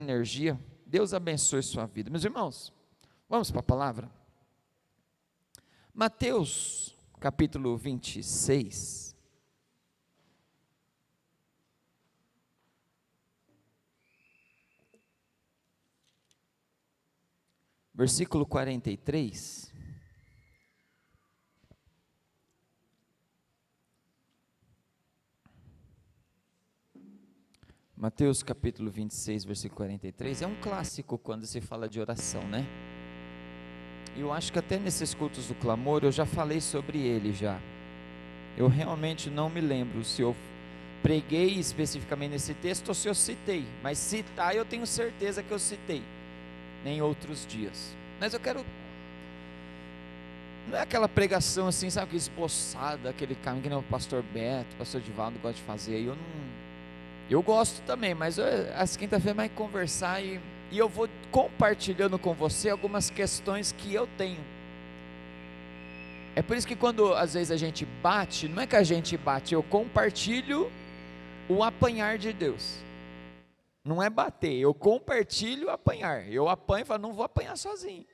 energia. Deus abençoe sua vida. Meus irmãos, vamos para a palavra? Mateus, capítulo 26. Versículo 43. Mateus capítulo 26, versículo 43, é um clássico quando se fala de oração, né? Eu acho que até nesses cultos do clamor eu já falei sobre ele já. Eu realmente não me lembro se eu preguei especificamente nesse texto ou se eu citei, mas citar eu tenho certeza que eu citei, em outros dias. Mas eu quero, não é aquela pregação assim, sabe, que esboçada, aquele caminho que nem o pastor Beto, o pastor Divaldo gosta de fazer, eu gosto também, mas às quinta-feiras vai conversar e eu vou compartilhando com você algumas questões que eu tenho. É por isso que quando às vezes a gente bate, não é que a gente bate, eu compartilho o apanhar de Deus. Não é bater, eu compartilho o apanhar. Eu apanho e falo, não vou apanhar sozinho.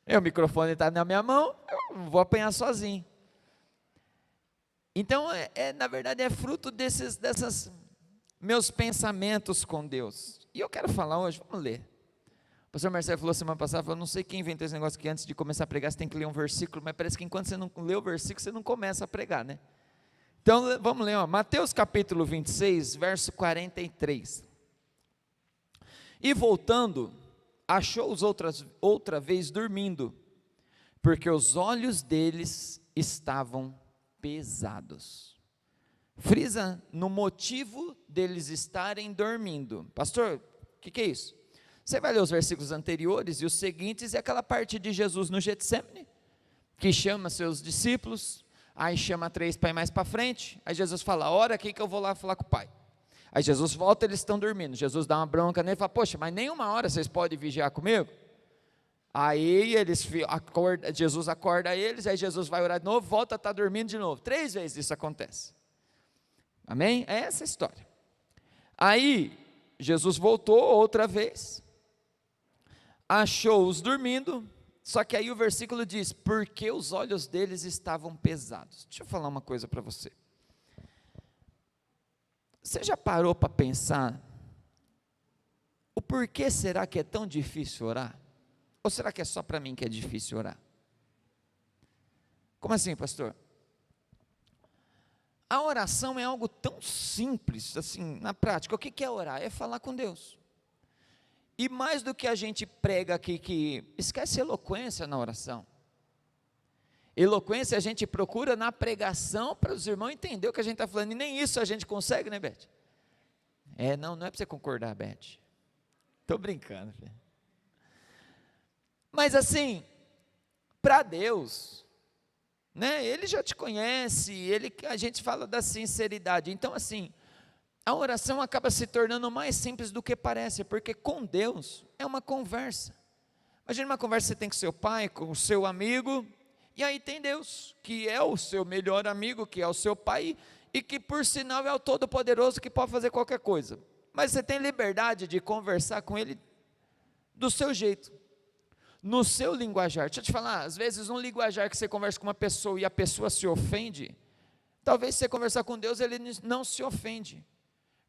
O microfone está na minha mão, eu não vou apanhar sozinho. Então, na verdade, é fruto desses meus pensamentos com Deus. E eu quero falar hoje, vamos ler. O pastor Marcelo falou semana passada, falou, não sei quem inventou esse negócio que antes de começar a pregar, você tem que ler um versículo, mas parece que enquanto você não lê o versículo, você não começa a pregar, né? Então, vamos ler, Mateus capítulo 26, verso 43. E voltando, achou-os outra vez dormindo, porque os olhos deles estavam pesados. Frisa no motivo deles estarem dormindo. Pastor, o que é isso? Você vai ler os versículos anteriores e os seguintes, é aquela parte de Jesus no Getsemane, que chama seus discípulos, aí chama 3 para ir mais para frente, aí Jesus fala, ora aqui que eu vou lá falar com o Pai. Aí Jesus volta, eles estão dormindo, Jesus dá uma bronca nele e fala, poxa, mas nenhuma hora vocês podem vigiar comigo? Aí Jesus acorda eles, aí Jesus vai orar de novo, volta a estar dormindo de novo, 3 vezes isso acontece. Amém? É essa a história. Aí, Jesus voltou outra vez, achou-os dormindo, só que aí o versículo diz, porque os olhos deles estavam pesados. Deixa eu falar uma coisa para você. Você já parou para pensar, o porquê será que é tão difícil orar? Ou será que é só para mim que é difícil orar? Como assim, pastor? A oração é algo tão simples, assim, na prática. O que é orar? É falar com Deus. E mais do que a gente prega aqui, que esquece eloquência na oração. Eloquência a gente procura na pregação para os irmãos entenderem o que a gente está falando. E nem isso a gente consegue, né, Beth? Não é para você concordar, Beth. Estou brincando, filho. Mas assim, para Deus, né, Ele já te conhece, a gente fala da sinceridade, então assim, a oração acaba se tornando mais simples do que parece, porque com Deus é uma conversa. Imagina uma conversa que você tem com seu pai, com o seu amigo, e aí tem Deus, que é o seu melhor amigo, que é o seu pai, e que por sinal é o Todo-Poderoso que pode fazer qualquer coisa, mas você tem liberdade de conversar com Ele do seu jeito, no seu linguajar. Deixa eu te falar, às vezes um linguajar que você conversa com uma pessoa e a pessoa se ofende, talvez se você conversar com Deus, Ele não se ofende,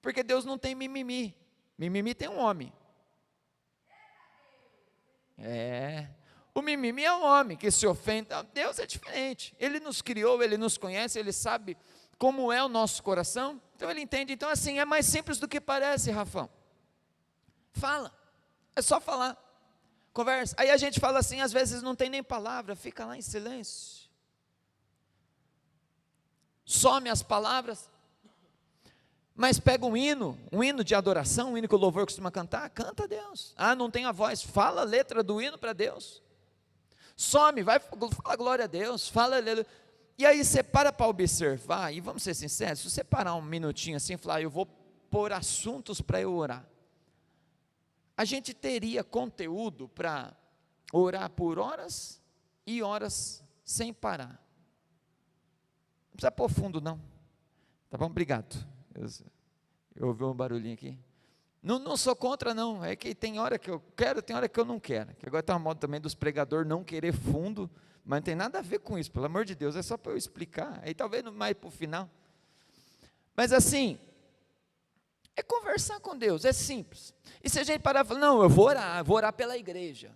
porque Deus não tem mimimi, mimimi tem um homem, o mimimi é um homem que se ofende. Deus é diferente, Ele nos criou, Ele nos conhece, Ele sabe como é o nosso coração, então Ele entende. Então assim, é mais simples do que parece, Rafão. Fala, é só falar, conversa. Aí a gente fala assim, às vezes não tem nem palavra, fica lá em silêncio, some as palavras, mas pega um hino de adoração, um hino que o louvor costuma cantar, canta a Deus. Não tem a voz, fala a letra do hino para Deus, some, vai falar glória a Deus, fala aleluia. E aí você para observar, e vamos ser sinceros, se você parar um minutinho assim e falar, eu vou pôr assuntos para eu orar, a gente teria conteúdo para orar por horas e horas sem parar. Não precisa pôr fundo não, tá bom? Obrigado. Eu ouvi um barulhinho aqui. Não sou contra não, é que tem hora que eu quero, tem hora que eu não quero, que agora está uma moda também dos pregadores não querer fundo, mas não tem nada a ver com isso, pelo amor de Deus, é só para eu explicar, aí talvez mais para o final, mas assim, é conversar com Deus, é simples, e se a gente parar e falar, não, eu vou orar pela igreja,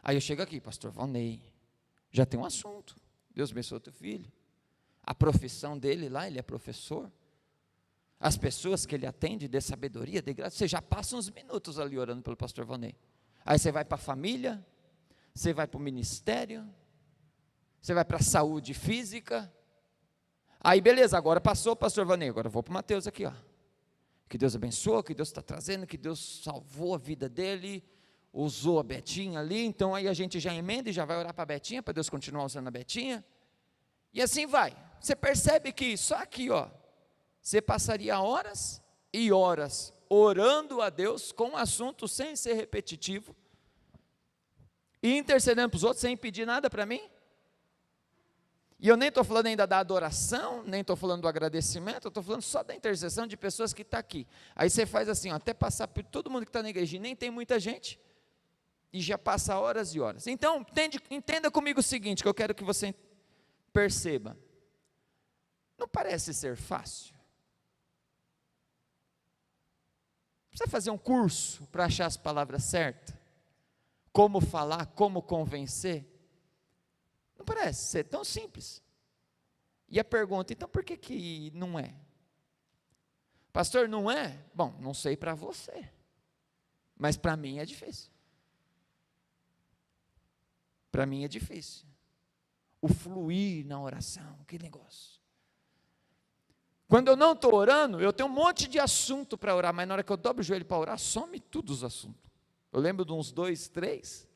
aí eu chego aqui, pastor Valnei, já tem um assunto, Deus abençoe o teu filho, a profissão dele lá, ele é professor, as pessoas que ele atende, dê sabedoria, dê graça, você já passa uns minutos ali orando pelo pastor Valnei, aí você vai para a família, você vai para o ministério, você vai para a saúde física, aí beleza, agora passou o pastor Valnei, agora eu vou para o Mateus aqui, ó, que Deus abençoou, que Deus está trazendo, que Deus salvou a vida dele, usou a Betinha ali, então aí a gente já emenda e já vai orar para a Betinha, para Deus continuar usando a Betinha, e assim vai, você percebe que só aqui ó, você passaria horas e horas orando a Deus com um assunto sem ser repetitivo, e intercedendo para os outros sem pedir nada para mim, e eu nem estou falando ainda da adoração, nem estou falando do agradecimento, eu estou falando só da intercessão de pessoas que estão aqui, aí você faz assim, ó, até passar por todo mundo que está na igreja, e nem tem muita gente, e já passa horas e horas, então entenda comigo o seguinte, que eu quero que você perceba, não parece ser fácil, precisa fazer um curso para achar as palavras certas, como falar, como convencer, não parece ser tão simples, e a pergunta, então por que não é? Pastor, não é? Bom, não sei para você, mas para mim é difícil, para mim é difícil, o fluir na oração, que negócio, quando eu não estou orando, eu tenho um monte de assunto para orar, mas na hora que eu dobro o joelho para orar, some todos os assuntos, eu lembro de uns 2, 3,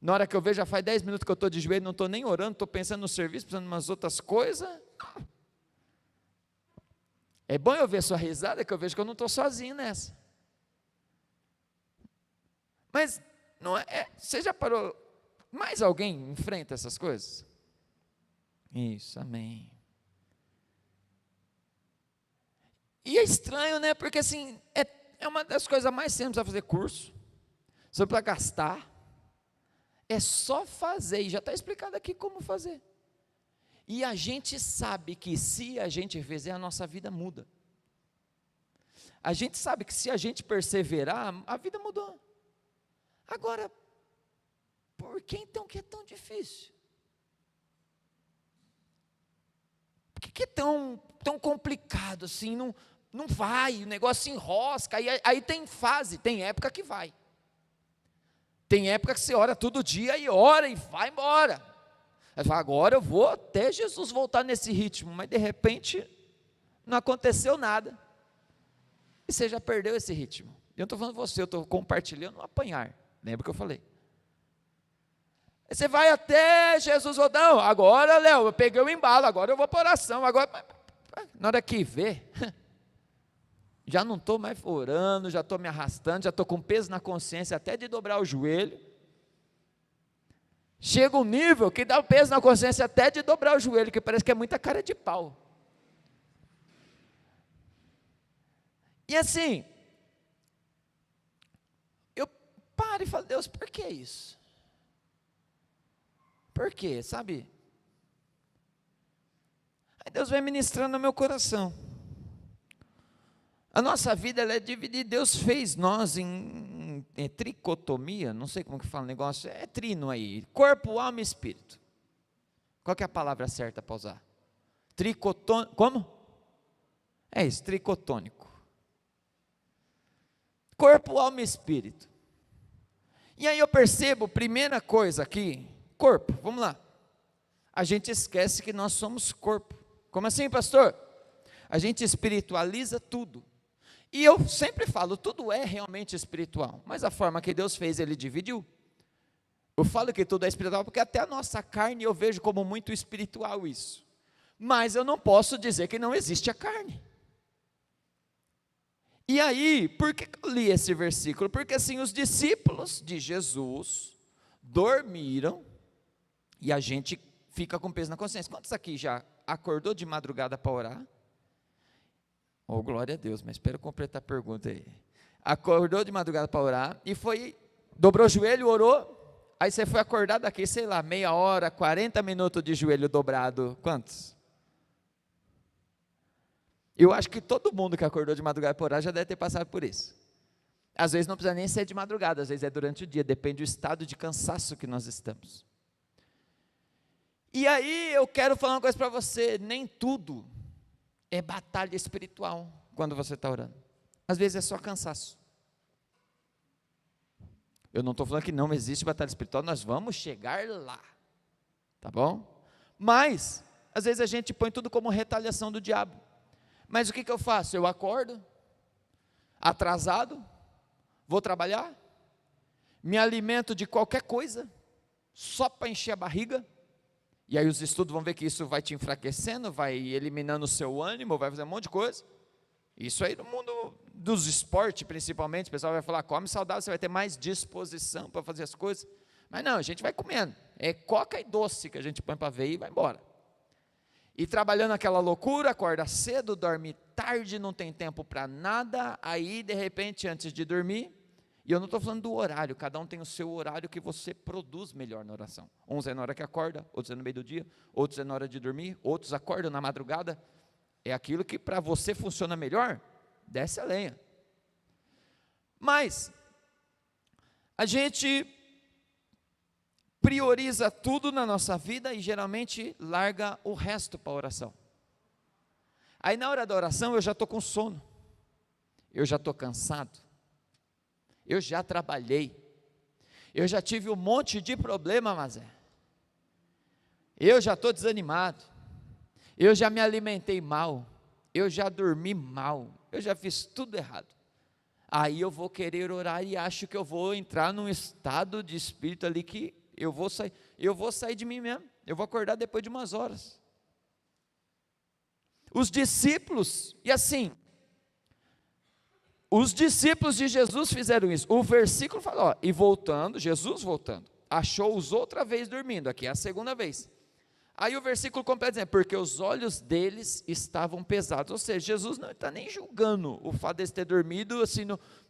na hora que eu vejo, já faz 10 minutos que eu estou de joelho, não estou nem orando, estou pensando no serviço, pensando em umas outras coisas, é bom eu ver sua risada, que eu vejo que eu não estou sozinho nessa, mas, não é, você já parou, mais alguém enfrenta essas coisas? Isso, amém. E é estranho, né, porque assim, é uma das coisas mais simples a fazer curso, só para gastar, é só fazer, e já está explicado aqui como fazer, e a gente sabe que se a gente fizer, a nossa vida muda, a gente sabe que se a gente perseverar, a vida mudou, agora, por que então que é tão difícil? Por que é tão complicado assim, não vai, o negócio se enrosca, aí tem fase, tem época que vai, tem época que você ora todo dia, e ora e vai embora, aí fala, agora eu vou até Jesus voltar nesse ritmo, mas de repente, não aconteceu nada, e você já perdeu esse ritmo, eu não estou falando você, eu estou compartilhando um apanhar, lembra que eu falei, aí você vai até Jesus voltar, agora Léo, eu peguei o embalo, agora eu vou para oração, agora, na hora que vê, já não estou mais orando, já estou me arrastando, já estou com peso na consciência, até de dobrar o joelho, chega um nível que dá o peso na consciência até de dobrar o joelho, que parece que é muita cara de pau, e assim, eu paro e falo, Deus, por que isso? Por quê, sabe? Aí Deus vai ministrando no meu coração, a nossa vida ela é dividida, Deus fez nós em tricotomia, não sei como que fala o negócio, é trino aí, corpo, alma e espírito, qual que é a palavra certa para usar? Como? É isso, tricotônico, corpo, alma e espírito, e aí eu percebo, primeira coisa aqui, corpo, vamos lá, a gente esquece que nós somos corpo, como assim pastor? A gente espiritualiza tudo, e eu sempre falo, tudo é realmente espiritual, mas a forma que Deus fez, Ele dividiu, eu falo que tudo é espiritual, porque até a nossa carne eu vejo como muito espiritual isso, mas eu não posso dizer que não existe a carne, e aí, por que eu li esse versículo? Porque assim, os discípulos de Jesus dormiram, e a gente fica com peso na consciência, quantos aqui já acordou de madrugada para orar? Oh, glória a Deus, mas espero completar a pergunta aí, acordou de madrugada para orar, e foi, dobrou o joelho, orou, aí você foi acordar daqui, sei lá, meia hora, 40 minutos de joelho dobrado, quantos? Eu acho que todo mundo que acordou de madrugada para orar já deve ter passado por isso. Às vezes não precisa nem ser de madrugada, às vezes é durante o dia, depende do estado de cansaço que nós estamos. E aí eu quero falar uma coisa para você, nem tudo é batalha espiritual quando você está orando. Às vezes é só cansaço. Eu não estou falando que não existe batalha espiritual, nós vamos chegar lá, tá bom? Mas, às vezes a gente põe tudo como retaliação do diabo. Mas o que eu faço? Eu acordo, atrasado, vou trabalhar, me alimento de qualquer coisa, só para encher a barriga, e aí os estudos vão ver que isso vai te enfraquecendo, vai eliminando o seu ânimo, vai fazer um monte de coisa. Isso aí no mundo dos esportes, principalmente, o pessoal vai falar, come saudável, você vai ter mais disposição para fazer as coisas. Mas não, a gente vai comendo, é coca e doce que a gente põe para ver e vai embora. E trabalhando aquela loucura, acorda cedo, dorme tarde, não tem tempo para nada, aí de repente antes de dormir, e eu não estou falando do horário, cada um tem o seu horário que você produz melhor na oração. Uns é na hora que acorda, outros é no meio do dia, outros é na hora de dormir, outros acordam na madrugada. É aquilo que para você funciona melhor, desce a lenha. Mas, a gente prioriza tudo na nossa vida e geralmente larga o resto para a oração. Aí na hora da oração eu já estou com sono, eu já estou cansado, eu já trabalhei, eu já tive um monte de problema, eu já estou desanimado, eu já me alimentei mal, eu já dormi mal, eu já fiz tudo errado. Aí eu vou querer orar e acho que eu vou entrar num estado de espírito ali que eu vou sair de mim mesmo, eu vou acordar depois de umas horas. Os discípulos, e assim, os discípulos de Jesus fizeram isso. O versículo fala, ó, e voltando, Jesus voltando, achou-os outra vez dormindo, aqui é a segunda vez. Aí o versículo completa dizendo, porque os olhos deles estavam pesados, ou seja, Jesus não está nem julgando o fato de eles ter dormido, assim,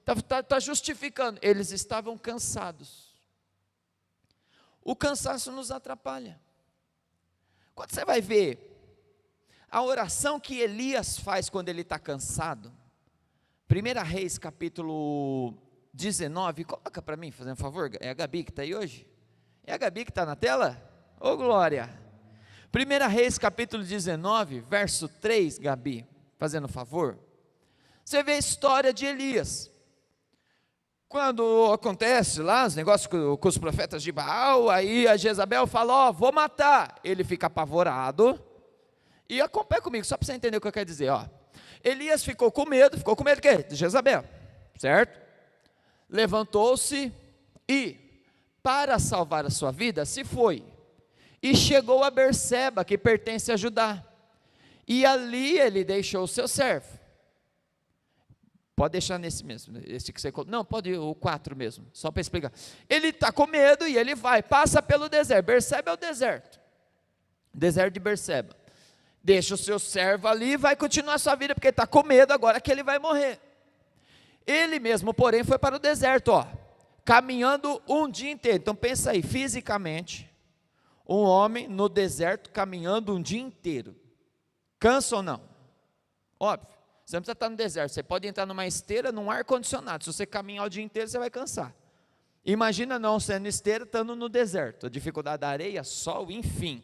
está justificando, eles estavam cansados. O cansaço nos atrapalha. Quando você vai ver a oração que Elias faz quando ele está cansado, 1 Reis capítulo 19, coloca para mim, fazendo um favor, é a Gabi que está aí hoje? É a Gabi que está na tela? Ô glória! 1 Reis capítulo 19, verso 3, Gabi, fazendo um favor, você vê a história de Elias. Quando acontece lá os negócios com os profetas de Baal, aí a Jezabel fala, ó, vou matar, ele fica apavorado, e acompanha comigo, só para você entender o que eu quero dizer, ó. Elias ficou com medo de quê? De Jezabel, certo? Levantou-se e, para salvar a sua vida, se foi, e chegou a Berseba, que pertence a Judá, e ali ele deixou o seu servo. Pode deixar nesse mesmo, esse que você colocou. Não, pode o 4 mesmo, só para explicar. Ele está com medo e ele vai, passa pelo deserto. Berseba é o deserto de Berseba. Deixa o seu servo ali e vai continuar a sua vida, porque ele está com medo agora que ele vai morrer. Ele mesmo, porém, foi para o deserto, ó, caminhando um dia inteiro. Então pensa aí, fisicamente, um homem no deserto caminhando um dia inteiro. Cansa ou não? Óbvio. Você não precisa estar no deserto, você pode entrar numa esteira, num ar-condicionado, se você caminhar o dia inteiro, você vai cansar. Imagina não sendo esteira, estando no deserto, a dificuldade da areia, sol, enfim.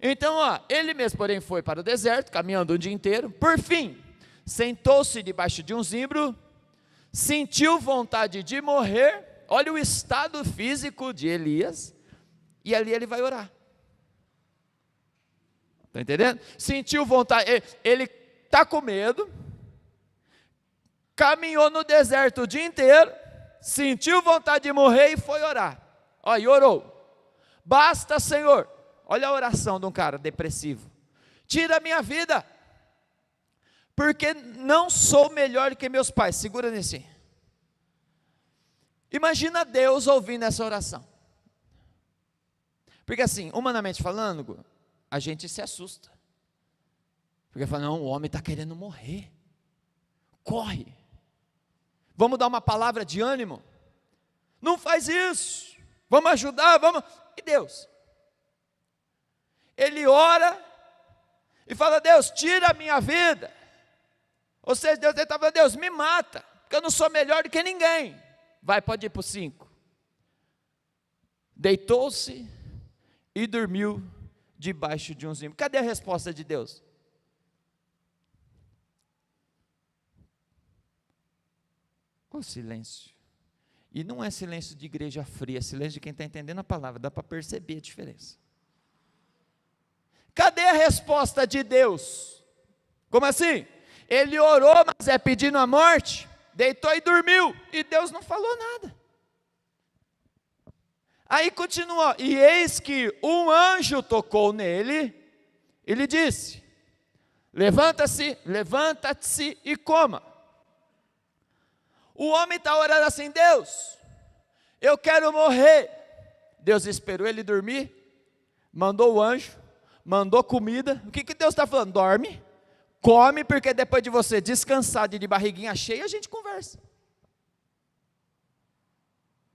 Então, ó, ele mesmo, porém, foi para o deserto, caminhando o dia inteiro, por fim, sentou-se debaixo de um zimbro, sentiu vontade de morrer, olha o estado físico de Elias, e ali ele vai orar. Está entendendo? Sentiu vontade, ele está com medo, caminhou no deserto o dia inteiro, sentiu vontade de morrer e foi orar. Ó, e orou. Basta, Senhor. Olha a oração de um cara depressivo. Tira a minha vida, porque não sou melhor que meus pais. Segura nesse. Imagina Deus ouvindo essa oração. Porque assim, humanamente falando, a gente se assusta. Porque fala, não, o homem está querendo morrer. Corre. Vamos dar uma palavra de ânimo? Não faz isso, vamos ajudar, vamos. E Deus? Ele ora e fala: Deus, tira a minha vida. Ou seja, Deus está falando: Deus, me mata, porque eu não sou melhor do que ninguém. Vai, pode ir para o 5. Deitou-se e dormiu debaixo de um zimbro. Cadê a resposta de Deus? O silêncio. E não é silêncio de igreja fria, é silêncio de quem está entendendo a palavra, dá para perceber a diferença. Cadê a resposta de Deus? Como assim? Ele orou, mas é pedindo a morte, deitou e dormiu, e Deus não falou nada. Aí continuou: e eis que um anjo tocou nele, e lhe disse: levanta-se, levanta-se e coma. O homem está orando assim: Deus, eu quero morrer. Deus esperou ele dormir, mandou o anjo, mandou comida. O que Deus está falando? Dorme, come, porque depois de você descansar de barriguinha cheia, a gente conversa.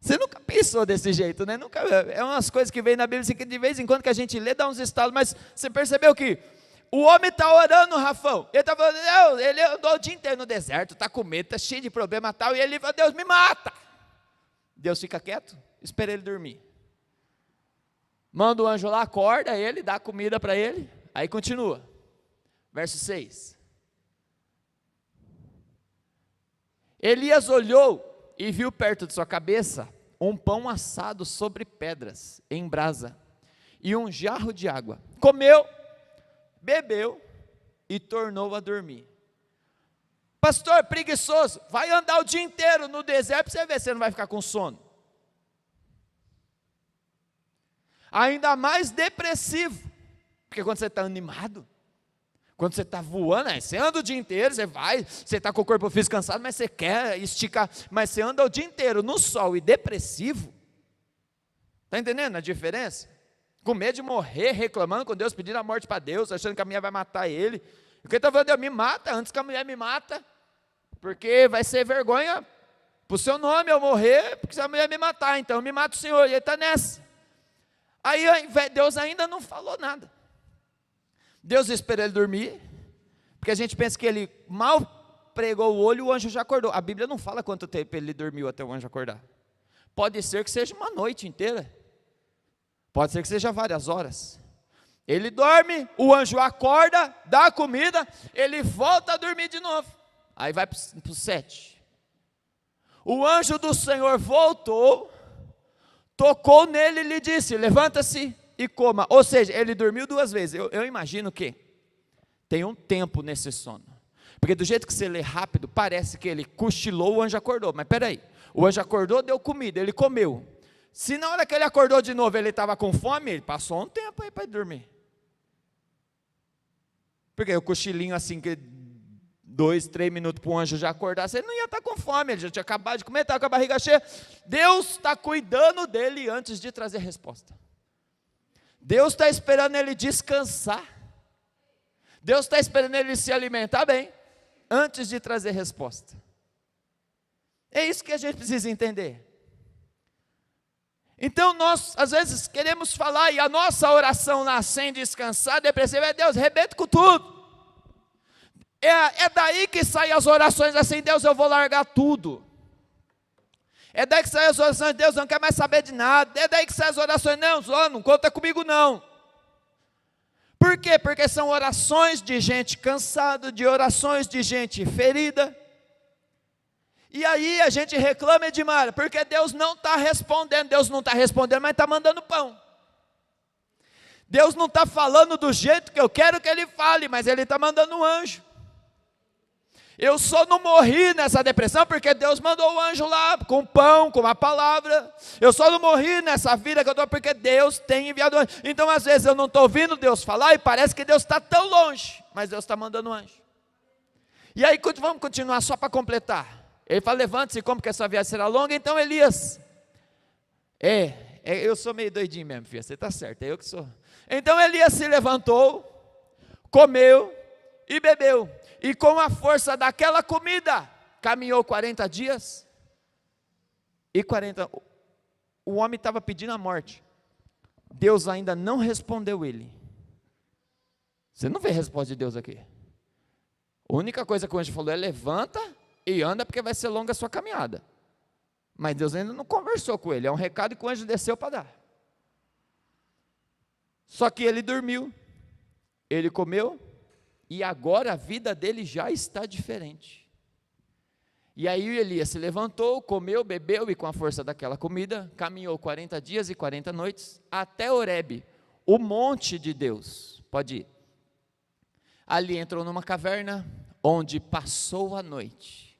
Você nunca pensou desse jeito, né? Nunca, é umas coisas que vem na Bíblia, assim, que de vez em quando que a gente lê, dá uns estalos, mas você percebeu que o homem está orando, Rafão, ele está falando: Deus, ele andou o dia inteiro no deserto, está com medo, está cheio de problema e tal, e ele fala: Deus, me mata. Deus fica quieto, espera ele dormir. Manda o anjo lá, acorda ele, dá comida para ele, aí continua. Verso 6. Elias olhou e viu perto de sua cabeça um pão assado sobre pedras, em brasa, e um jarro de água. Comeu, bebeu e tornou a dormir. Pastor, preguiçoso, vai andar o dia inteiro no deserto para você ver se você não vai ficar com sono. Ainda mais depressivo, porque quando você está animado, quando você está voando, você anda o dia inteiro, você está com o corpo físico cansado, mas você quer esticar, mas você anda o dia inteiro no sol e depressivo. Está entendendo a diferença? Com medo de morrer, reclamando com Deus, pedindo a morte para Deus, achando que a mulher vai matar ele. E quem está falando: Deus, me mata antes que a mulher me mata, porque vai ser vergonha para o seu nome eu morrer, porque se a mulher me matar, então me mata o Senhor, e ele está nessa. Aí Deus ainda não falou nada. Deus esperou ele dormir, porque a gente pensa que ele mal pregou o olho e o anjo já acordou. A Bíblia não fala quanto tempo ele dormiu até o anjo acordar. Pode ser que seja uma noite inteira, pode ser que seja várias horas. Ele dorme, o anjo acorda, dá a comida, ele volta a dormir de novo. Aí vai para o 7. O anjo do Senhor voltou, tocou nele e lhe disse: levanta-se e coma. Ou seja, ele dormiu 2 vezes. Eu imagino que tem um tempo nesse sono, porque do jeito que você lê rápido, parece que ele cochilou, o anjo acordou. Mas peraí, o anjo acordou, deu comida, ele comeu. Se na hora que ele acordou de novo, ele estava com fome, ele passou um tempo aí para dormir. Porque o cochilinho assim, que 2, 3 minutos para o anjo já acordar, ele não ia estar com fome, ele já tinha acabado de comer, estava com a barriga cheia. Deus está cuidando dele antes de trazer resposta. Deus está esperando ele descansar. Deus está esperando ele se alimentar bem, antes de trazer resposta. É isso que a gente precisa entender. Então nós, às vezes, queremos falar, e a nossa oração lá, sem descansar, depressiva, é: Deus, rebenta com tudo. É daí que saem as orações assim: Deus, eu vou largar tudo. É daí que saem as orações: Deus, eu não quero mais saber de nada. É daí que saem as orações: não conta comigo não. Por quê? Porque são orações de gente cansada, de orações de gente ferida. E aí a gente reclama demais, porque Deus não está respondendo. Deus não está respondendo, mas está mandando pão. Deus não está falando do jeito que eu quero que Ele fale, mas Ele está mandando um anjo. Eu só não morri nessa depressão porque Deus mandou o anjo lá com pão, com a palavra. Eu só não morri nessa vida que eu estou porque Deus tem enviado o anjo. Então às vezes eu não estou ouvindo Deus falar e parece que Deus está tão longe, mas Deus está mandando um anjo. E aí vamos continuar só para completar. Ele fala: levante-se, como que essa viagem será longa. Então Elias, eu sou meio doidinho mesmo, filha, você está certo, é eu que sou. Então Elias se levantou, comeu e bebeu, e com a força daquela comida, caminhou 40 dias e 40, o homem estava pedindo a morte, Deus ainda não respondeu ele. Você não vê a resposta de Deus aqui. A única coisa que o anjo falou é: levanta e anda, porque vai ser longa a sua caminhada. Mas Deus ainda não conversou com ele, é um recado que o anjo desceu para dar. Só que ele dormiu, ele comeu, e agora a vida dele já está diferente. E aí Elias se levantou, comeu, bebeu, e com a força daquela comida, caminhou 40 dias e 40 noites, até Horebe, o monte de Deus. Pode ir. Ali entrou numa caverna, onde passou a noite.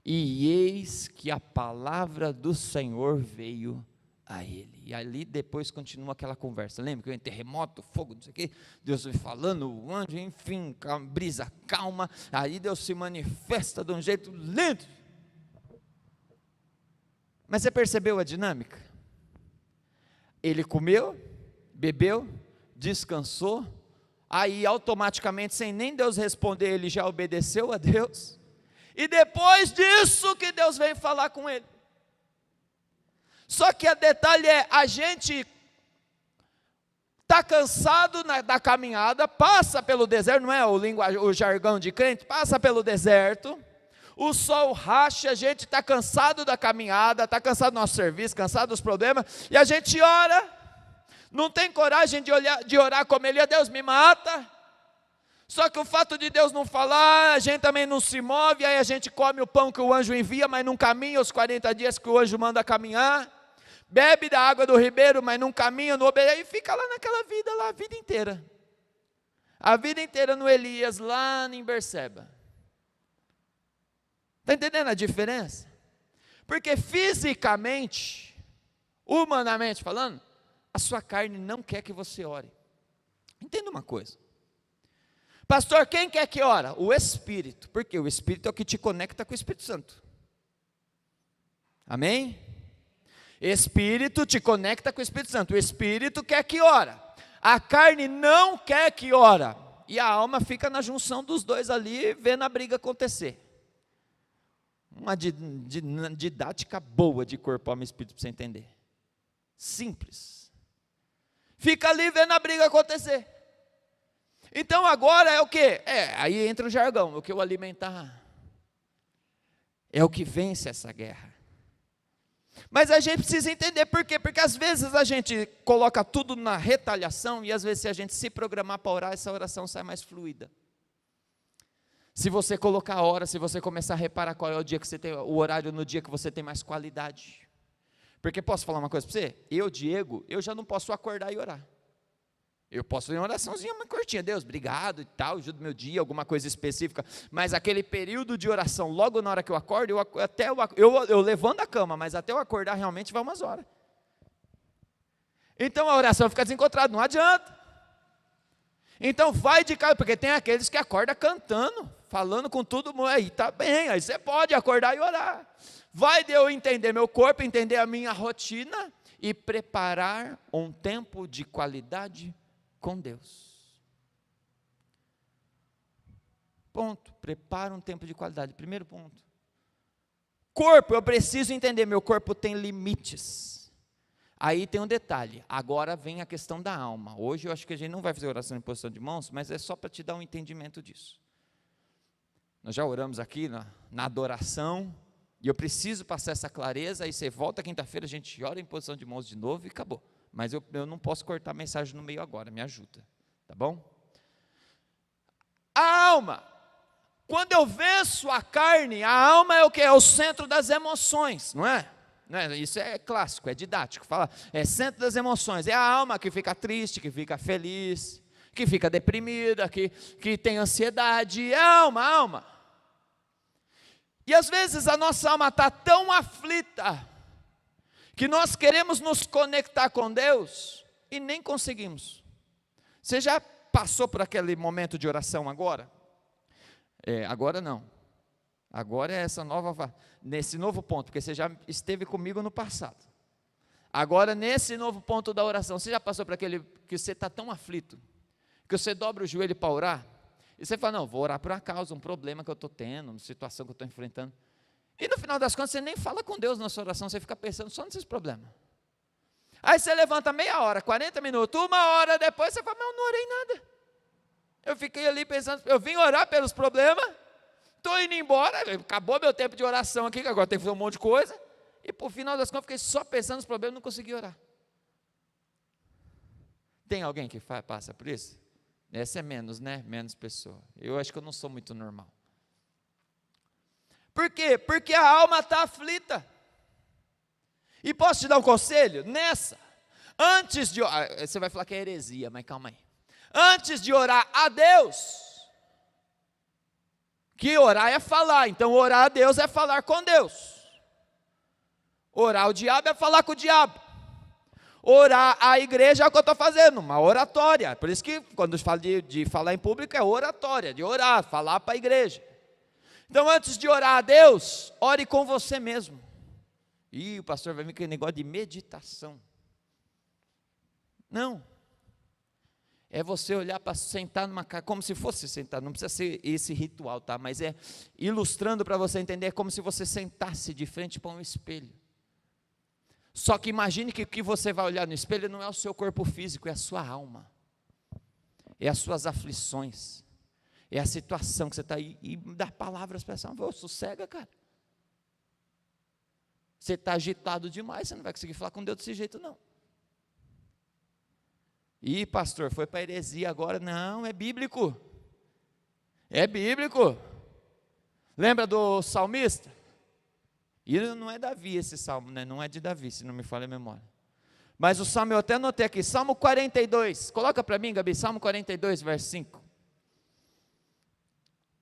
E eis que a palavra do Senhor veio a ele. E ali depois continua aquela conversa. Lembra que eu terremoto, fogo, não sei o quê, Deus vai falando, o anjo, enfim, a brisa calma, aí Deus se manifesta de um jeito lindo. Mas você percebeu a dinâmica? Ele comeu, bebeu, descansou, aí automaticamente, sem nem Deus responder, ele já obedeceu a Deus, e depois disso que Deus veio falar com ele. Só que o detalhe é, a gente está cansado da caminhada, passa pelo deserto, não é o jargão de crente, passa pelo deserto, o sol racha, a gente está cansado da caminhada, está cansado do nosso serviço, cansado dos problemas, e a gente ora, não tem coragem de orar como Elias: Deus me mata. Só que o fato de Deus não falar, a gente também não se move, aí a gente come o pão que o anjo envia, mas não caminha os 40 dias que o anjo manda caminhar, bebe da água do ribeiro, mas não caminha, não obedece, e fica lá naquela vida, lá a vida inteira. A vida inteira no Elias, lá em Berseba. Está entendendo a diferença? Porque fisicamente, humanamente falando, a sua carne não quer que você ore. Entenda uma coisa. Pastor, quem quer que ora? O Espírito. Porque o Espírito é o que te conecta com o Espírito Santo. Amém? Espírito te conecta com o Espírito Santo. O Espírito quer que ora. A carne não quer que ora. E a alma fica na junção dos dois ali, vendo a briga acontecer. Uma didática boa de corpo, alma e espírito, para você entender. Simples. Fica ali vendo a briga acontecer. Então agora é o quê? Aí entra o jargão, o que eu alimentar. É o que vence essa guerra. Mas a gente precisa entender por quê? Porque às vezes a gente coloca tudo na retaliação, e às vezes se a gente se programar para orar, essa oração sai mais fluida. Se você colocar a hora, se você começar a reparar qual é o dia que você tem, o horário no dia que você tem mais qualidade. Porque posso falar uma coisa para você? Eu, Diego, eu já não posso acordar e orar. Eu posso fazer uma oraçãozinha mais curtinha: Deus, obrigado e tal, ajuda o meu dia, alguma coisa específica. Mas aquele período de oração, logo na hora que eu acordo, eu levanto a cama, mas até eu acordar realmente vai umas horas. Então a oração fica desencontrada, não adianta. Então vai de casa, porque tem aqueles que acordam cantando, falando com tudo, aí está bem, aí você pode acordar e orar. Vai de eu entender meu corpo, entender a minha rotina e preparar um tempo de qualidade com Deus. Ponto. Prepara um tempo de qualidade. Primeiro ponto. Corpo, eu preciso entender, meu corpo tem limites. Aí tem um detalhe, agora vem a questão da alma. Hoje eu acho que a gente não vai fazer oração em posição de mãos, mas é só para te dar um entendimento disso. Nós já oramos aqui na adoração, e eu preciso passar essa clareza. Aí você volta quinta-feira, a gente ora em posição de mãos de novo e acabou. Mas eu não posso cortar a mensagem no meio agora, me ajuda, tá bom? A alma, quando eu venço a carne, a alma é o que? É o centro das emoções, não é? Isso é clássico, é didático, fala, é centro das emoções, é a alma que fica triste, que fica feliz, que fica deprimida, que tem ansiedade, é a alma. E às vezes a nossa alma está tão aflita, que nós queremos nos conectar com Deus, e nem conseguimos. Você já passou por aquele momento de oração agora? Agora não. Agora é nesse novo ponto, porque você já esteve comigo no passado. Agora, nesse novo ponto da oração, você já passou por aquele que você está tão aflito, que você dobra o joelho para orar? E você fala, não, vou orar por uma causa, um problema que eu estou tendo, uma situação que eu estou enfrentando. E no final das contas, você nem fala com Deus na sua oração, você fica pensando só nesses problemas. Aí você levanta meia hora, 40 minutos, 1 hora depois, você fala, mas eu não orei nada. Eu fiquei ali pensando, eu vim orar pelos problemas, estou indo embora, acabou meu tempo de oração aqui, que agora tem que fazer um monte de coisa, e por final das contas, fiquei só pensando nos problemas e não consegui orar. Tem alguém que passa por isso? Essa é menos, né? Menos pessoa. Eu acho que eu não sou muito normal. Por quê? Porque a alma está aflita. E posso te dar um conselho? Nessa, antes de orar, você vai falar que é heresia, mas calma aí. Antes de orar a Deus, que orar é falar, então orar a Deus é falar com Deus. Orar ao diabo é falar com o diabo. Orar à igreja é o que eu estou fazendo, uma oratória. Por isso que quando eu falo de falar em público é oratória, de orar, falar para a igreja. Então antes de orar a Deus, ore com você mesmo. Ih, o pastor vai vir com aquele negócio de meditação. Não. É você olhar para sentar numa casa, como se fosse sentar, não precisa ser esse ritual, tá? Mas é ilustrando para você entender, como se você sentasse de frente para um espelho. Só que imagine que o que você vai olhar no espelho não é o seu corpo físico, é a sua alma. É as suas aflições. É a situação que você está aí, e dá palavras para essa alma, sossega, cara. Você está agitado demais, você não vai conseguir falar com Deus desse jeito, não. Ih, pastor, foi para heresia agora. Não, é bíblico. É bíblico. Lembra do salmista? E não é Davi esse salmo, né? Não é de Davi, se não me falha a memória. Mas o salmo, eu até anotei aqui, Salmo 42. Coloca para mim, Gabi, Salmo 42, verso 5.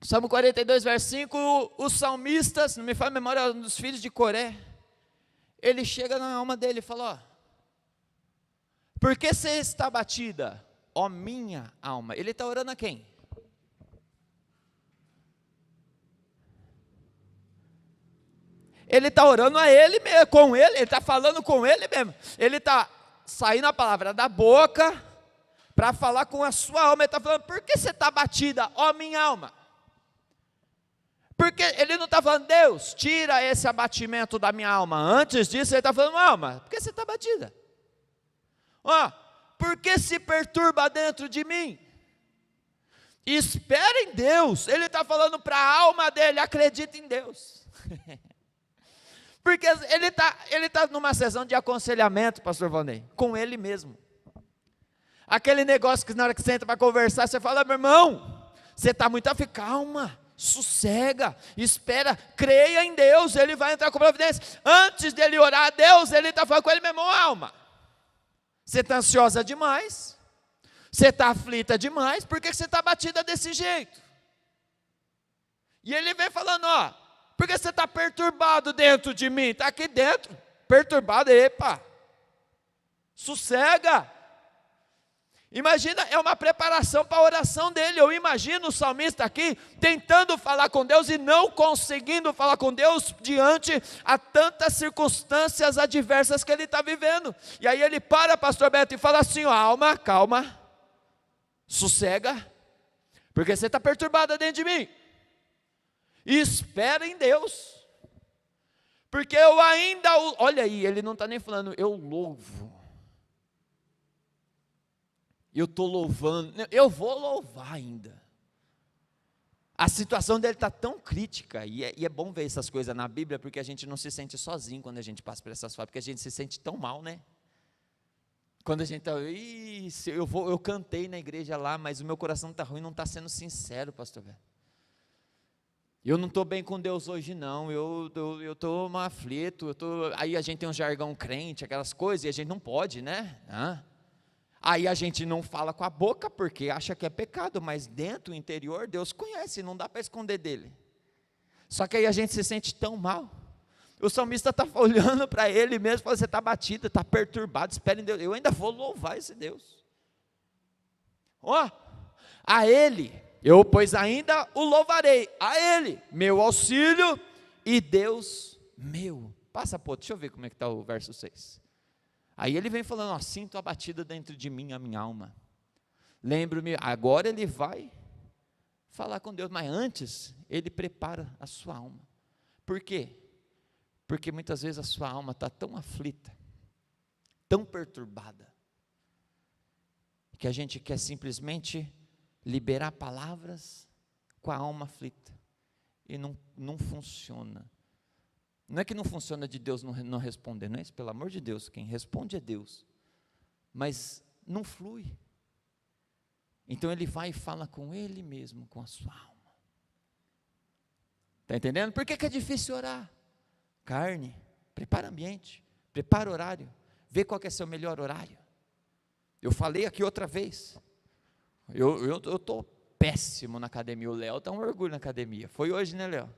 Salmo 42, verso 5, os salmistas, não me falha a memória, um dos filhos de Coré, ele chega na alma dele e fala, ó, por que você está abatida, ó minha alma? Ele está orando a quem? Ele está orando a ele mesmo, com ele está falando com ele mesmo. Ele está saindo a palavra da boca para falar com a sua alma. Ele está falando, por que você está abatida, ó minha alma? Porque ele não está falando, Deus, tira esse abatimento da minha alma. Antes disso ele está falando, alma, por que você está abatida? Ó, por que se perturba dentro de mim? Espera em Deus. Ele está falando para a alma dele, acredita em Deus. Porque ele tá numa sessão de aconselhamento, pastor Valnei, com ele mesmo. Aquele negócio que na hora que você entra para conversar, você fala, meu irmão, você está muito aflito, calma, sossega, espera, creia em Deus, ele vai entrar com providência. Antes dele orar a Deus, ele está falando com ele, meu irmão, alma, você está ansiosa demais, você está aflita demais, por que você está batida desse jeito? E ele vem falando, ó, porque você está perturbado dentro de mim, está aqui dentro, perturbado, epa, sossega. Imagina, é uma preparação para a oração dele. Eu imagino o salmista aqui, tentando falar com Deus e não conseguindo falar com Deus, diante a tantas circunstâncias adversas que ele está vivendo. E aí ele para, pastor Beto, e fala assim, ó, alma, calma, sossega, porque você está perturbada dentro de mim. E espera em Deus, porque eu ainda, olha aí, ele não está nem falando, eu louvo, eu estou louvando, eu vou louvar ainda. A situação dele está tão crítica, e é bom ver essas coisas na Bíblia, porque a gente não se sente sozinho quando a gente passa por essas fases, porque a gente se sente tão mal, né? Quando a gente está, eu cantei na igreja lá, mas o meu coração está ruim, não está sendo sincero, pastor velho. Eu não estou bem com Deus hoje não, eu estou aflito, aí a gente tem um jargão crente, aquelas coisas, e a gente não pode, né? Aí a gente não fala com a boca, porque acha que é pecado, mas dentro, o interior, Deus conhece, não dá para esconder dele. Só que aí a gente se sente tão mal. O salmista está olhando para ele mesmo, falando, você está batido, está perturbado, espera em Deus, eu ainda vou louvar esse Deus. A ele, eu, pois ainda o louvarei, a ele, meu auxílio e Deus meu. Passa, pô, deixa eu ver como é que está o verso 6. Aí ele vem falando, sinto abatida dentro de mim a minha alma. Lembro-me, agora ele vai falar com Deus, mas antes, Ele prepara a sua alma. Por quê? Porque muitas vezes a sua alma está tão aflita, tão perturbada, que a gente quer simplesmente liberar palavras com a alma aflita, e não funciona. Não é que não funciona de Deus não responder, não é isso, pelo amor de Deus, quem responde é Deus, mas não flui. Então ele vai e fala com ele mesmo, com a sua alma. Está entendendo? Por que é difícil orar? Carne, prepara ambiente, prepara horário, vê qual que é seu melhor horário. Eu falei aqui outra vez, eu estou péssimo na academia, o Léo está um orgulho na academia, foi hoje, né, Léo?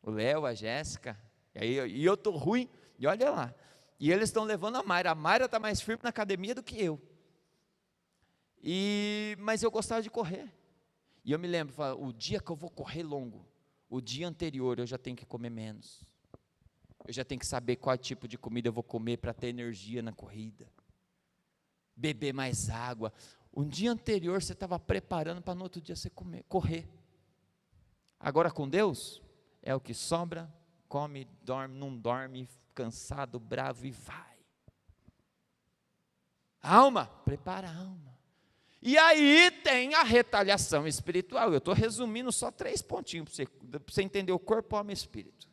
O Léo, a Jéssica, e eu estou ruim, e olha lá, e eles estão levando a Mayra está mais firme na academia do que eu, mas eu gostava de correr, e eu me lembro, o dia que eu vou correr longo, o dia anterior eu já tenho que comer menos, eu já tenho que saber qual tipo de comida eu vou comer para ter energia na corrida, beber mais água. Um dia anterior você estava preparando para no outro dia você correr. Agora com Deus, é o que sobra, come, dorme, não dorme, cansado, bravo e vai. Alma, prepara a alma. E aí tem a retaliação espiritual. Eu estou resumindo só 3 pontinhos para você entender o corpo, alma e espírito.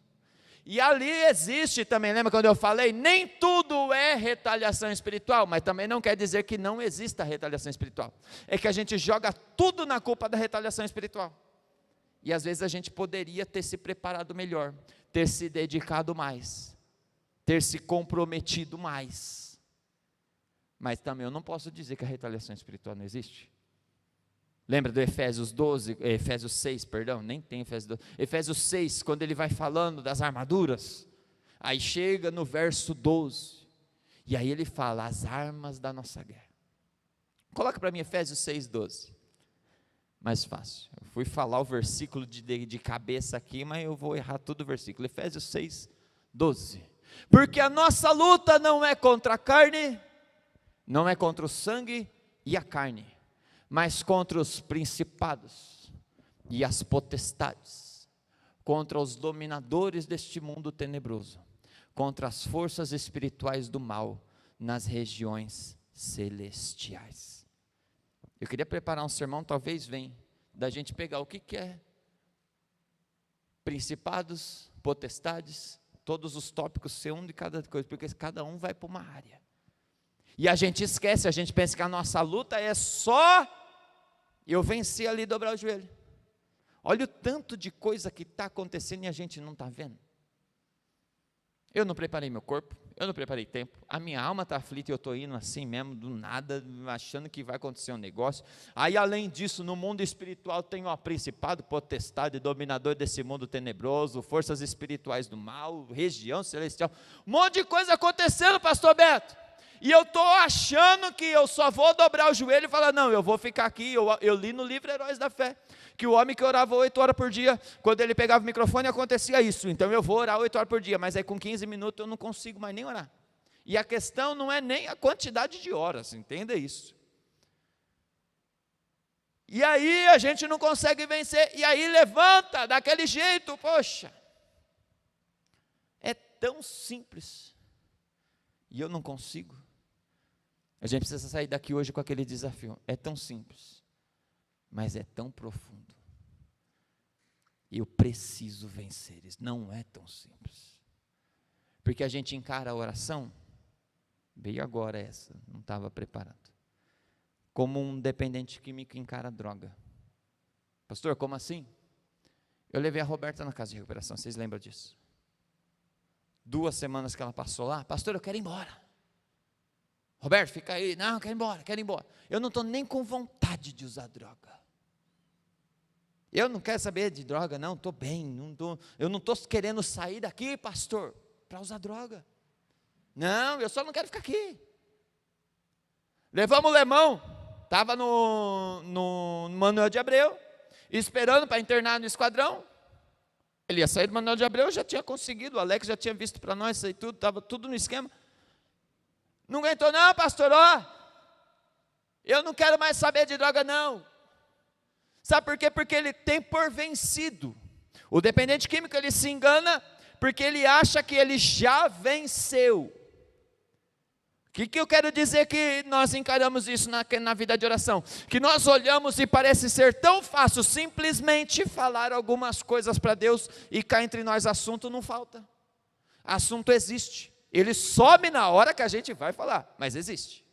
E ali existe também, lembra quando eu falei, nem tudo é retaliação espiritual, mas também não quer dizer que não exista retaliação espiritual. É que a gente joga tudo na culpa da retaliação espiritual. E às vezes a gente poderia ter se preparado melhor, ter se dedicado mais, ter se comprometido mais. Mas também eu não posso dizer que a retaliação espiritual não existe. Lembra do Efésios 6, nem tem Efésios 12, Efésios 6, quando ele vai falando das armaduras, aí chega no verso 12, e aí ele fala, as armas da nossa guerra. Coloca para mim Efésios 6, 12, mais fácil, eu fui falar o versículo de cabeça aqui, mas eu vou errar todo o versículo, Efésios 6, 12, porque a nossa luta não é contra a carne, não é contra o sangue e a carne, mas contra os principados e as potestades, contra os dominadores deste mundo tenebroso, contra as forças espirituais do mal nas regiões celestiais. Eu queria preparar um sermão, talvez venha, da gente pegar o que é principados, potestades, todos os tópicos, ser um de cada coisa, porque cada um vai para uma área. E a gente esquece, a gente pensa que a nossa luta é só eu vencer ali e dobrar o joelho. Olha o tanto de coisa que está acontecendo e a gente não está vendo. Eu não preparei meu corpo, eu não preparei tempo, a minha alma está aflita e eu estou indo assim mesmo, do nada, achando que vai acontecer um negócio. Aí além disso, no mundo espiritual tem o principado, potestade, dominador desse mundo tenebroso, forças espirituais do mal, região celestial, um monte de coisa acontecendo, pastor Beto. E eu estou achando que eu só vou dobrar o joelho e falar, não, eu vou ficar aqui. Eu li no livro Heróis da Fé, que o homem que orava 8 horas por dia, quando ele pegava o microfone acontecia isso, então eu vou orar 8 horas por dia, mas aí com 15 minutos eu não consigo mais nem orar. E a questão não é nem a quantidade de horas, entenda isso. E aí a gente não consegue vencer, e aí levanta daquele jeito, poxa, é tão simples, e eu não consigo. A gente precisa sair daqui hoje com aquele desafio, é tão simples, mas é tão profundo, eu preciso vencer isso, não é tão simples, porque a gente encara a oração, veio agora essa, não estava preparado, como um dependente químico encara a droga. Pastor, como assim? Eu levei a Roberta na casa de recuperação, vocês lembram disso? 2 semanas que ela passou lá, pastor, eu quero ir embora. Roberto, fica aí, não, quero ir embora. Eu não estou nem com vontade de usar droga. Eu não quero saber de droga, não, estou bem, eu não estou querendo sair daqui, pastor, para usar droga. Não, eu só não quero ficar aqui. Levamos o Lemão, estava no Manuel de Abreu, esperando para internar no esquadrão. Ele ia sair do Manuel de Abreu, já tinha conseguido, o Alex já tinha visto para nós, isso aí tudo, estava tudo no esquema. Não aguentou não, pastor, eu não quero mais saber de droga não. Sabe por quê? Porque ele tem por vencido. O dependente químico, ele se engana porque ele acha que ele já venceu. O que eu quero dizer que nós encaramos isso na vida de oração? Que nós olhamos e parece ser tão fácil simplesmente falar algumas coisas para Deus e cá entre nós assunto não falta. Assunto existe. Ele some na hora que a gente vai falar, mas existe.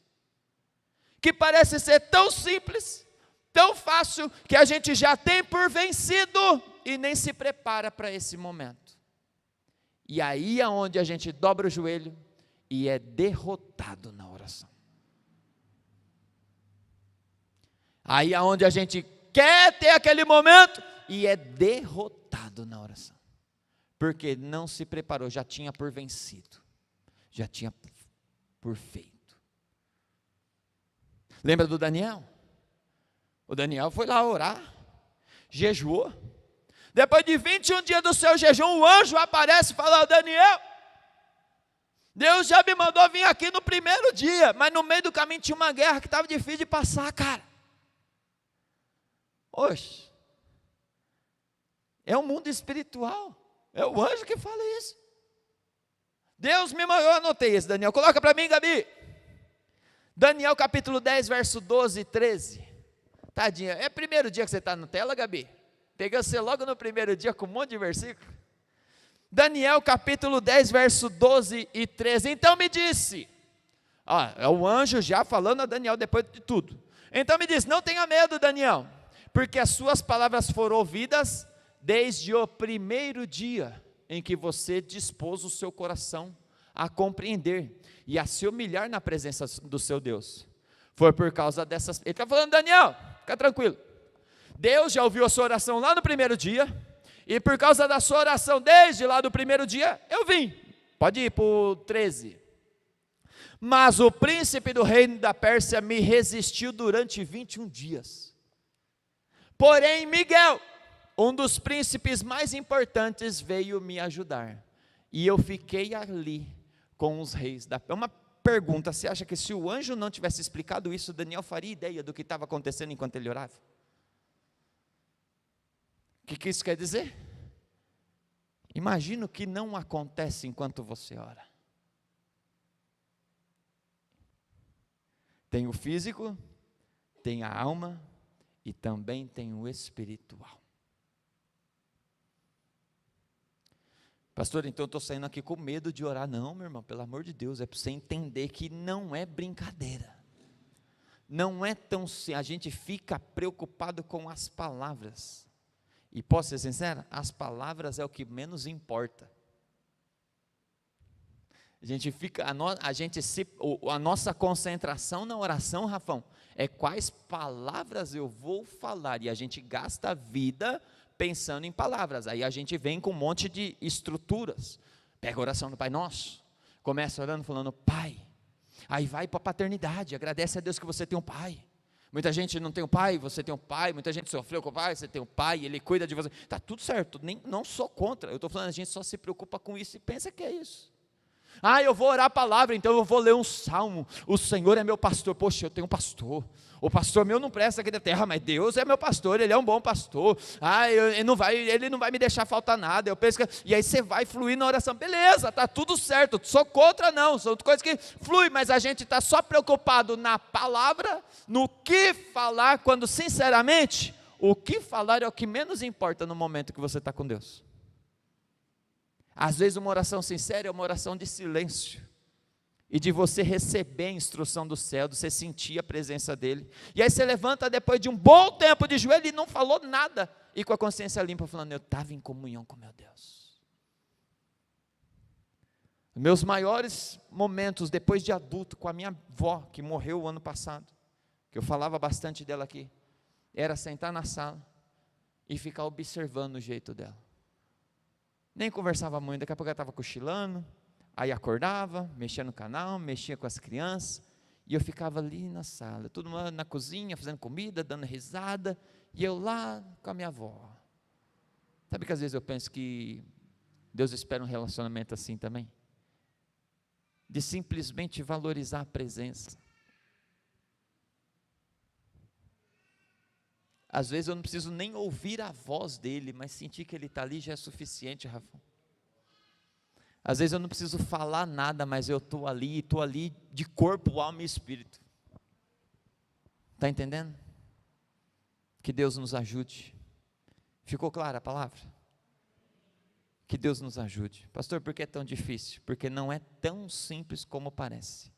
Que parece ser tão simples, tão fácil, que a gente já tem por vencido e nem se prepara para esse momento. E aí é onde a gente dobra o joelho e é derrotado na oração. Aí é onde a gente quer ter aquele momento e é derrotado na oração. Porque não se preparou, já tinha por vencido, já tinha por feito. Lembra do Daniel? O Daniel foi lá orar, jejuou. Depois de 21 dias do seu jejum, o anjo aparece e fala: Daniel, Deus já me mandou vir aqui no primeiro dia, mas no meio do caminho tinha uma guerra que estava difícil de passar, cara. Oxe, é um mundo espiritual, é o anjo que fala isso. Deus me mandou, eu anotei esse, Daniel, coloca para mim, Gabi. Daniel capítulo 10, verso 12 e 13. Tadinha, é o primeiro dia que você está na tela, Gabi? Pegou você logo no primeiro dia com um monte de versículo. Daniel capítulo 10, verso 12 e 13. Então me disse, é o anjo já falando a Daniel depois de tudo. Então me disse, não tenha medo, Daniel, porque as suas palavras foram ouvidas desde o primeiro dia em que você dispôs o seu coração a compreender e a se humilhar na presença do seu Deus. Foi por causa dessas... Ele está falando, Daniel, fica tranquilo. Deus já ouviu a sua oração lá no primeiro dia, e por causa da sua oração desde lá do primeiro dia, eu vim. Pode ir para o 13. Mas o príncipe do reino da Pérsia me resistiu durante 21 dias. Porém, Miguel, um dos príncipes mais importantes, veio me ajudar. E eu fiquei ali com os reis da Pérsia. Uma pergunta, você acha que se o anjo não tivesse explicado isso, Daniel faria ideia do que estava acontecendo enquanto ele orava? O que isso quer dizer? Imagina o que não acontece enquanto você ora. Tem o físico, tem a alma e também tem o espiritual. Pastor, então eu estou saindo aqui com medo de orar. Não, meu irmão, pelo amor de Deus, é para você entender que não é brincadeira. Não é tão... A gente fica preocupado com as palavras. E posso ser sincero, as palavras é o que menos importa. A nossa concentração na oração, Rafão, é quais palavras eu vou falar, e a gente gasta a vida pensando em palavras. Aí a gente vem com um monte de estruturas. Pega a oração do Pai Nosso, começa orando falando Pai, aí vai para a paternidade, agradece a Deus que você tem um pai. Muita gente não tem um pai, você tem um pai. Muita gente sofreu com o pai, você tem um pai, ele cuida de você. Está tudo certo, não sou contra. Eu estou falando, a gente só se preocupa com isso e pensa que é isso. Eu vou orar a palavra, então eu vou ler um salmo. O Senhor é meu pastor. Poxa, eu tenho um pastor. O pastor meu não presta aqui da terra, mas Deus é meu pastor, Ele é um bom pastor. Ele não vai me deixar faltar nada. Eu penso e aí você vai fluir na oração. Beleza, está tudo certo. Sou contra não, são coisas que fluem, mas a gente está só preocupado na palavra, no que falar, quando sinceramente, o que falar é o que menos importa no momento que você está com Deus. Às vezes uma oração sincera é uma oração de silêncio, e de você receber a instrução do céu, de você sentir a presença dEle, e aí você levanta depois de um bom tempo de joelho e não falou nada, e com a consciência limpa falando, eu estava em comunhão com meu Deus. Meus maiores momentos depois de adulto, com a minha avó, que morreu o ano passado, que eu falava bastante dela aqui, era sentar na sala, e ficar observando o jeito dela. Nem conversava muito, daqui a pouco ela estava cochilando, aí acordava, mexia no canal, mexia com as crianças, e eu ficava ali na sala, todo mundo na cozinha, fazendo comida, dando risada, e eu lá com a minha avó. Sabe que às vezes eu penso que Deus espera um relacionamento assim também? De simplesmente valorizar a presença. Às vezes eu não preciso nem ouvir a voz dele, mas sentir que ele está ali já é suficiente, Rafa. Às vezes eu não preciso falar nada, mas eu estou ali de corpo, alma e espírito. Está entendendo? Que Deus nos ajude. Ficou clara a palavra? Que Deus nos ajude. Pastor, por que é tão difícil? Porque não é tão simples como parece.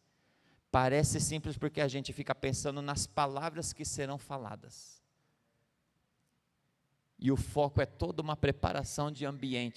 Parece simples porque a gente fica pensando nas palavras que serão faladas. E o foco é toda uma preparação de ambiente